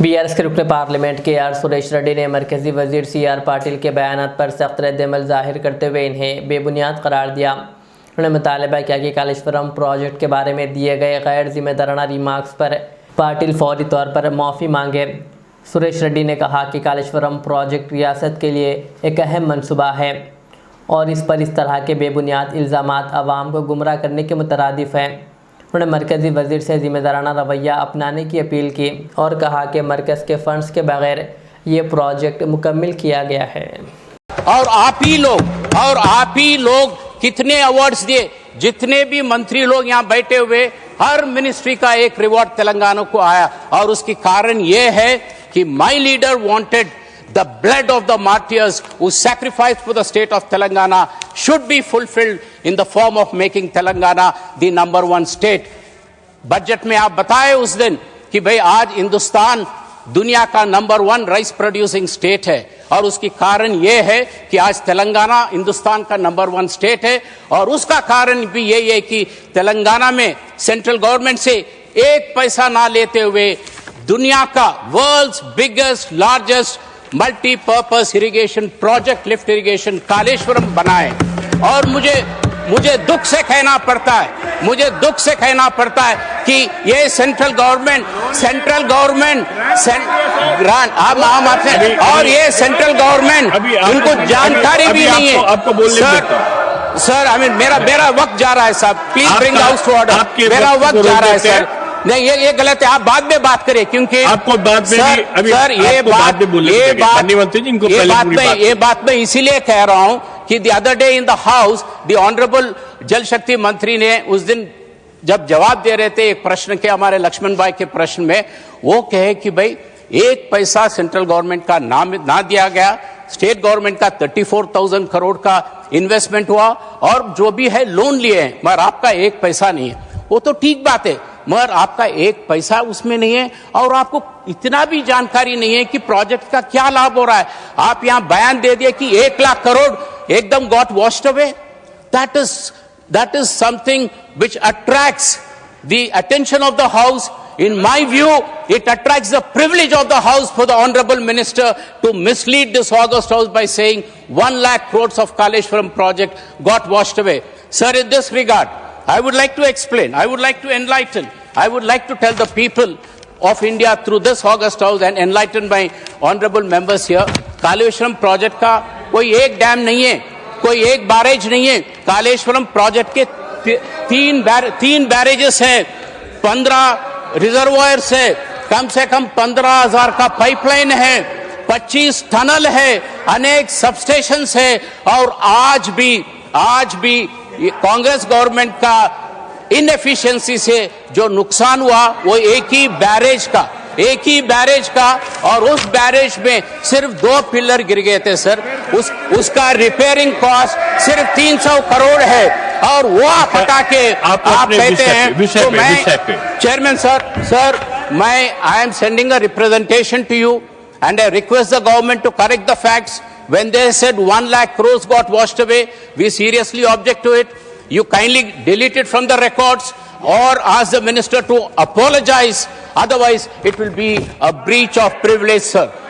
BRS के रुकने parliament के आर सुरेश रेड्डी ने मरकजी वजीर सीआर पाटिल के बयानात पर सख्त रद्द-ए-अमल जाहिर करते हुए इन्हें बेबुनियाद करार दिया। उन्होंने मुतालबा किया कि कालेश्वरम प्रोजेक्ट के बारे में दिए गए गैर जिम्मेदाराना रिमार्क्स पर पाटिल फौरी तौर पर माफ़ी मांगे। सुरेश रेड्डी ने कहा कि कालेश्वरम प्रोजेक्ट रियासत के लिए एक अहम मनसूबा है और इस पर इस तरह के बेबुनियाद इल्ज़ामात अवाम को गुमराह करने के मुतरादिफ हैं। उन्होंने मरकज़ी वज़ीर से जिम्मेदाराना रवैया अपनाने की अपील की और कहा कि मरकज़ के फंड्स के बगैर ये प्रोजेक्ट मुकम्मल किया गया है। और आप ही लोग कितने अवार्ड्स दिए, जितने भी मंत्री लोग यहाँ बैठे हुए, हर मिनिस्ट्री का एक रिवॉर्ड तेलंगाना को आया और उसकी कारण ये है कि my leader wanted the blood of the martyrs who sacrificed for the state of Telangana should be fulfilled in the form of making Telangana the number one state. Budget में आप बताए उस दिन कि भाई आज हिंदुस्तान दुनिया का number one rice producing state है और उसकी कारण यह है कि आज तेलंगाना हिंदुस्तान का नंबर वन स्टेट है और उसका कारण भी यही है कि तेलंगाना में सेंट्रल गवर्नमेंट से एक पैसा ना लेते हुए दुनिया का world's biggest largest multipurpose irrigation project lift irrigation Kaleshwaram बनाए। और मुझे दुख से कहना पड़ता है कि ये सेंट्रल गवर्नमेंट और ये सेंट्रल गवर्नमेंट उनको जानकारी भी नहीं है। आपको बोलने सर मेरा वक्त जा रहा है साहब, please bring house to order. मेरा वक्त जा रहा है सर। नहीं, ये गलत है। आप बाद में बात करें क्योंकि आपको बाद में ये बात मैं इसीलिए कह रहा हूं कि the other day in the house the honourable जल शक्ति मंत्री ने उस दिन जब जवाब दे रहे थे एक प्रश्न के, हमारे लक्ष्मण भाई के प्रश्न में, वो कहे कि भाई एक पैसा सेंट्रल गवर्नमेंट का ना दिया गया, स्टेट गवर्नमेंट का 34,000 करोड़ का इन्वेस्टमेंट हुआ और जो भी है लोन लिए हैं, मगर आपका एक पैसा नहीं है। वो तो ठीक बात है, मगर आपका एक पैसा उसमें नहीं है और आपको इतना भी जानकारी नहीं है कि प्रोजेक्ट का क्या लाभ हो रहा है। आप यहां बयान दे दिए कि 1 लाख करोड़ एकदम got washed away. That is something which attracts the attention of the house. In my view, it attracts the privilege of the house for the honorable minister to mislead this august house by saying 1 lakh crores of Kaleshwaram project got washed away. Sir, in this regard, I would like to explain, I would like to enlighten, I would like to tell the people of India through this august house and enlighten my honorable members here, Kaleshwaram project का कोई एक dam नहीं है, कोई एक barrage नहीं है। Kaleshwaram project के तीन बैरेजेस हैं, 15 रिजर्वायर्स है, कम से कम 15,000 का पाइपलाइन है, 25 टनल है, अनेक सबस्टेशंस है और आज भी कांग्रेस गवर्नमेंट का इनएफिशिएंसी से जो नुकसान हुआ वो एक ही बैरेज का और उस बैरेज में सिर्फ 2 पिलर गिर गए थे सर। उसका रिपेयरिंग कॉस्ट सिर्फ 300 करोड़ है और वो आप हटा के आप कहते हैं तो मैं chairman sir I am sending a representation to you and I request the government to correct the facts. When they said 1 lakh crores got washed away, we seriously object to it. You kindly delete it from the records or ask the minister to apologize. Otherwise, it will be a breach of privilege, sir.